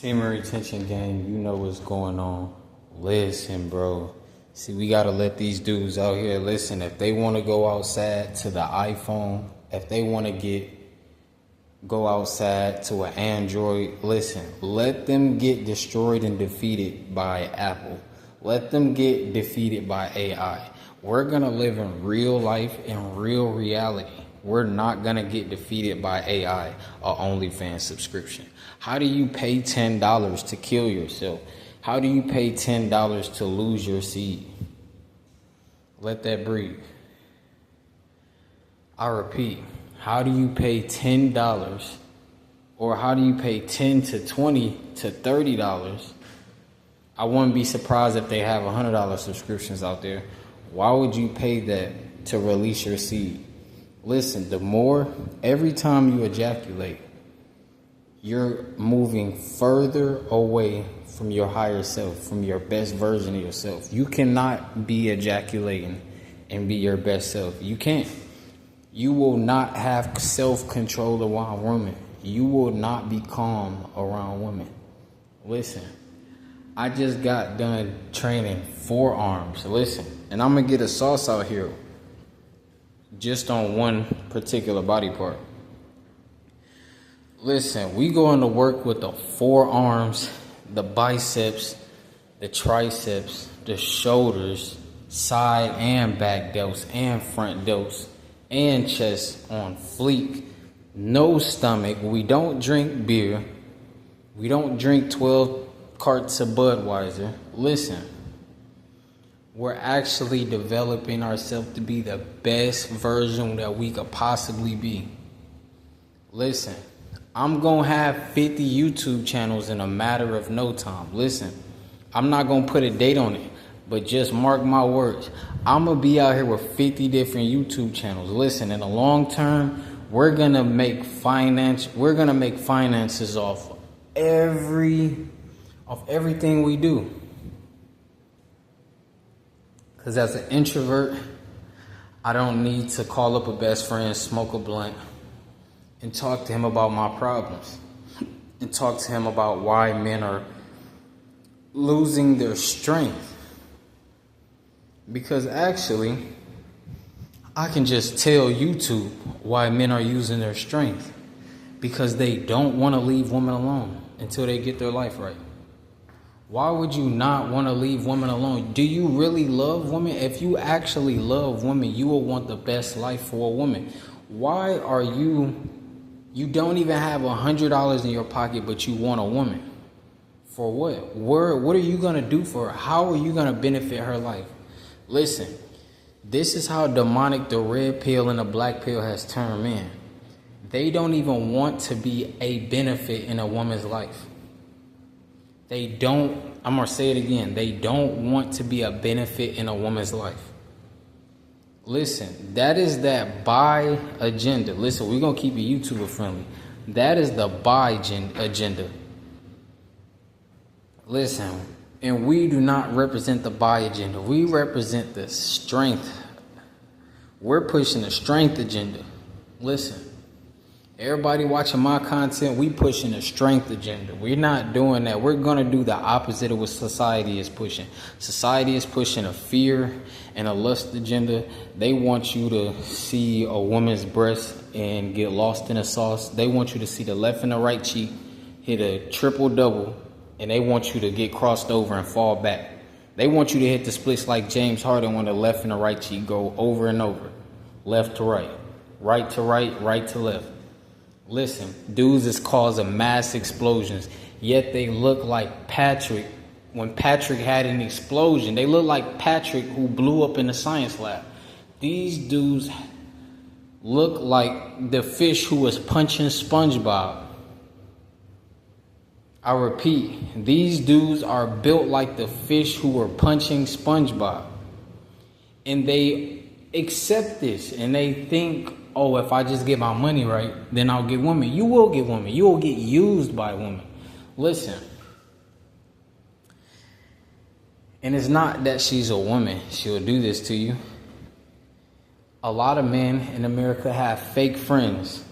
Semen retention gang, you know what's going on. Listen, bro. See, we gotta let these dudes out here listen. If they wanna go outside to the iPhone, if they wanna go outside to an Android, listen, let them get destroyed and defeated by Apple. Let them get defeated by AI. We're gonna live in real life, in real reality. We're not gonna get defeated by AI or OnlyFans subscription. How do you pay $10 to kill yourself? How do you pay $10 to lose your seed? Let that breathe. I repeat, how do you pay $10 or how do you pay $10 to $20 to $30? I wouldn't be surprised if they have $100 subscriptions out there. Why would you pay that to release your seed? Listen, every time you ejaculate, you're moving further away from your higher self, from your best version of yourself. You cannot be ejaculating and be your best self. You can't. You will not have self-control around women. You will not be calm around women. Listen, I just got done training forearms. Listen, and I'm going to get a sauce out here just on one particular body part. Listen, we going to work with the forearms, the biceps, the triceps, the shoulders, side and back delts, and front delts, and chest on fleek. No stomach. We don't drink beer. We don't drink 12 carts of Budweiser. Listen, we're actually developing ourselves to be the best version that we could possibly be. Listen, I'm going to have 50 YouTube channels in a matter of no time. Listen, I'm not going to put a date on it, but just mark my words. I'm going to be out here with 50 different YouTube channels. Listen, in the long term, we're going to make finances off everything we do. Because as an introvert, I don't need to call up a best friend, smoke a blunt, and talk to him about my problems. And talk to him about why men are losing their strength. Because actually, I can just tell YouTube why men are using their strength. Because they don't want to leave women alone until they get their life right. Why would you not want to leave women alone? Do you really love women? If you actually love women, you will want the best life for a woman. Why are you don't even have $100 in your pocket, but you want a woman? For what? What are you going to do for her? How are you going to benefit her life? Listen, this is how demonic the red pill and the black pill has turned men. They don't even want to be a benefit in a woman's life. I'm going to say it again. They don't want to be a benefit in a woman's life. Listen, that is that buy agenda. Listen, we're going to keep it YouTuber friendly. That is the buy agenda. Listen, and we do not represent the buy agenda. We represent the strength. We're pushing the strength agenda. Listen. Everybody watching my content, we pushing a strength agenda. We're not doing that. We're going to do the opposite of what society is pushing. Society is pushing a fear and a lust agenda. They want you to see a woman's breast and get lost in a sauce. They want you to see the left and the right cheek hit a triple-double, and they want you to get crossed over and fall back. They want you to hit the splits like James Harden when the left and the right cheek go over and over. Left to right to right, right to left. Listen, dudes is causing mass explosions, yet they look like Patrick. When Patrick had an explosion, they look like Patrick who blew up in the science lab. These dudes look like the fish who was punching SpongeBob. I repeat, these dudes are built like the fish who were punching SpongeBob. And they accept this and they think, oh, if I just get my money right, then I'll get women. You will get women. You will get used by women. Listen. And it's not that she's a woman. She'll do this to you. A lot of men in America have fake friends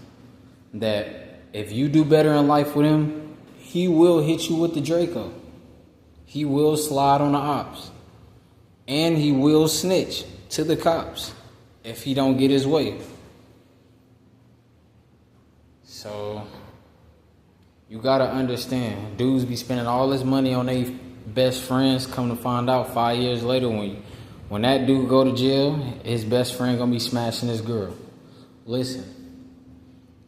that if you do better in life with him, he will hit you with the Draco. He will slide on the ops. And he will snitch to the cops if he don't get his way. So, you gotta understand, dudes be spending all this money on their best friends, come to find out 5 years later when that dude go to jail, his best friend gonna be smashing his girl. Listen,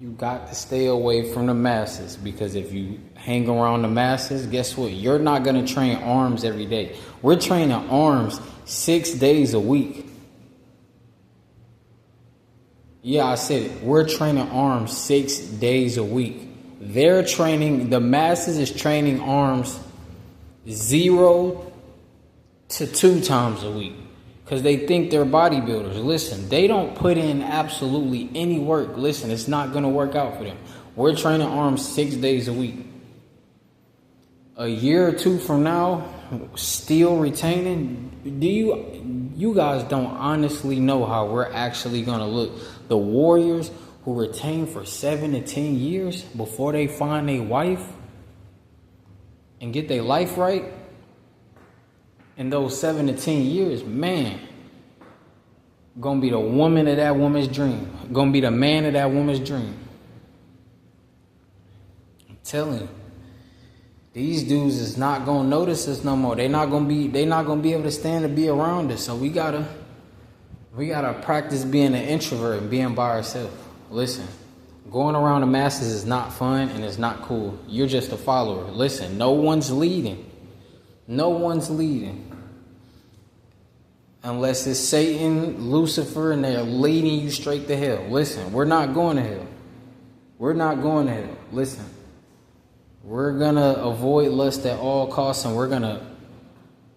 you got to stay away from the masses, because if you hang around the masses, guess what? You're not gonna train arms every day. We're training arms 6 days a week. Yeah, I said it. We're training arms 6 days a week. The masses is training arms 0 to 2 times a week. Because they think they're bodybuilders. Listen, they don't put in absolutely any work. Listen, it's not going to work out for them. We're training arms 6 days a week. A year or two from now, still retaining, you guys don't honestly know how we're actually going to look. The warriors who retain for 7 to 10 years before they find a wife and get their life right, in those 7 to 10 years, man, gonna be the woman of that woman's dream. Gonna be the man of that woman's dream. I'm telling you, these dudes is not gonna notice us no more. They're not gonna be able to stand to be around us. So we gotta practice being an introvert and being by ourselves. Listen, going around the masses is not fun and it's not cool. You're just a follower. Listen, no one's leading. No one's leading. Unless it's Satan, Lucifer, and they're leading you straight to hell. Listen, we're not going to hell. We're not going to hell. Listen, we're going to avoid lust at all costs, and we're going to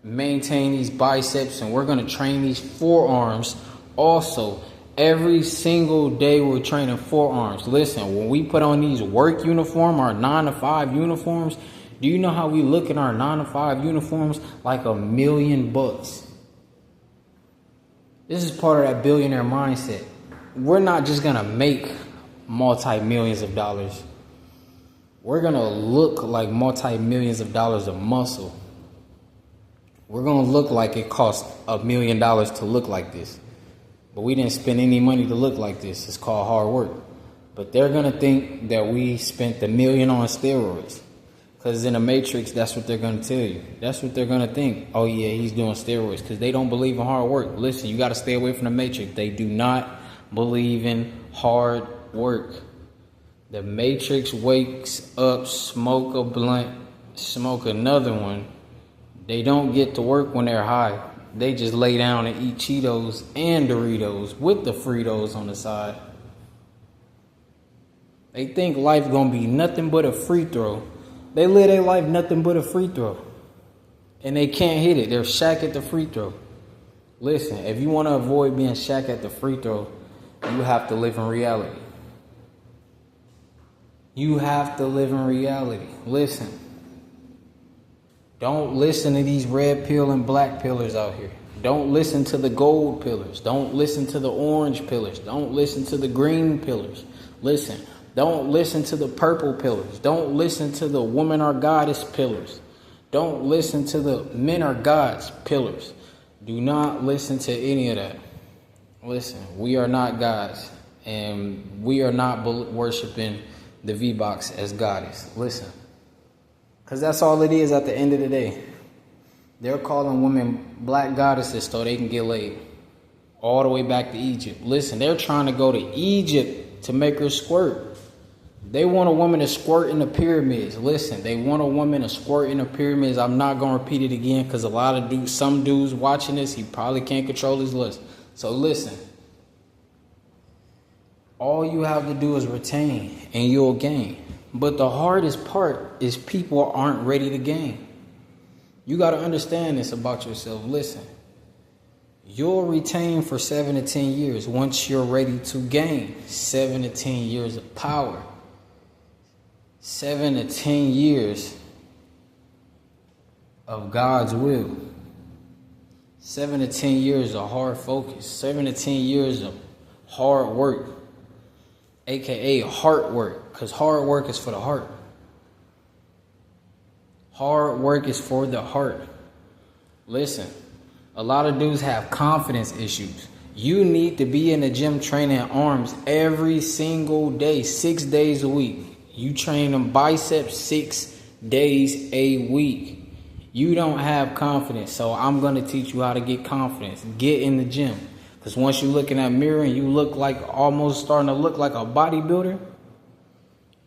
maintain these biceps, and we're going to train these forearms also. Every single day we're training forearms. Listen, when we put on these work uniform, our 9 to 5 uniforms, do you know how we look in our 9 to 5 uniforms? Like $1 million. This is part of that billionaire mindset. We're not just going to make multi-millions of dollars. We're going to look like multi-millions of dollars of muscle. We're going to look like it cost $1 million to look like this. But we didn't spend any money to look like this. It's called hard work. But they're going to think that we spent $1 million on steroids. Because in the Matrix, that's what they're going to tell you. That's what they're going to think. Oh, yeah, he's doing steroids. Because they don't believe in hard work. Listen, you got to stay away from the Matrix. They do not believe in hard work. The Matrix wakes up, smoke a blunt, smoke another one. They don't get to work when they're high. They just lay down and eat Cheetos and Doritos with the Fritos on the side. They think life going to be nothing but a free throw. They live their life nothing but a free throw. And they can't hit it. They're Shaq at the free throw. Listen, if you want to avoid being Shaq at the free throw, you have to live in reality. You have to live in reality. Listen. Don't listen to these red pill and black pillars out here. Don't listen to the gold pillars. Don't listen to the orange pillars. Don't listen to the green pillars. Listen. Don't listen to the purple pillars. Don't listen to the woman or goddess pillars. Don't listen to the men or gods pillars. Do not listen to any of that. Listen, we are not gods. And we are not worshiping the V-Box as goddess. Listen. Because that's all it is at the end of the day. They're calling women black goddesses so they can get laid. All the way back to Egypt. Listen, they're trying to go to Egypt to make her squirt. They want a woman to squirt in the pyramids. Listen, they want a woman to squirt in the pyramids. I'm not going to repeat it again because a lot of dudes, some dudes watching this, he probably can't control his lust. So listen. All you have to do is retain and you'll gain. But the hardest part is people aren't ready to gain. You got to understand this about yourself. Listen, you'll retain for 7 to 10 years once you're ready to gain 7 to 10 years of power. 7 to 10 years of God's will. 7 to 10 years of hard focus. 7 to 10 years of hard work. AKA heart work. Because hard work is for the heart. Hard work is for the heart. Listen, a lot of dudes have confidence issues. You need to be in the gym training arms every single day, 6 days a week. You train them biceps 6 days a week. You don't have confidence, so I'm going to teach you how to get confidence. Get in the gym. Because once you look in that mirror and you look like almost starting to look like a bodybuilder,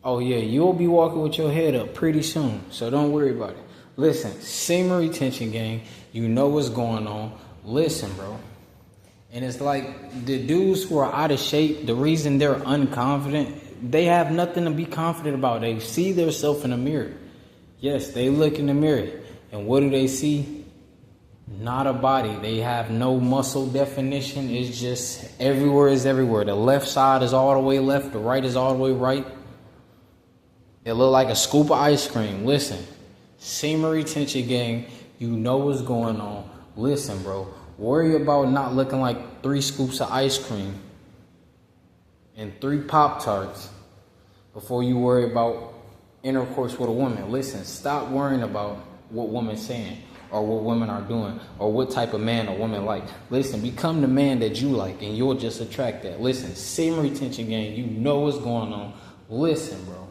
oh yeah, you'll be walking with your head up pretty soon. So don't worry about it. Listen, semen retention gang, you know what's going on. Listen, bro. And it's like the dudes who are out of shape, the reason they're unconfident, they have nothing to be confident about. They see themselves in the mirror. Yes, they look in the mirror. And what do they see? Not a body. They have no muscle definition. It's just everywhere is everywhere. The left side is all the way left. The right is all the way right. It look like a scoop of ice cream. Listen, semen retention gang, you know what's going on. Listen, bro. Worry about not looking like 3 scoops of ice cream and 3 Pop-Tarts before you worry about intercourse with a woman. Listen, stop worrying about what women's saying or what women are doing or what type of man a woman like. Listen, become the man that you like and you'll just attract that. Listen, semen retention gang, you know what's going on. Listen, bro.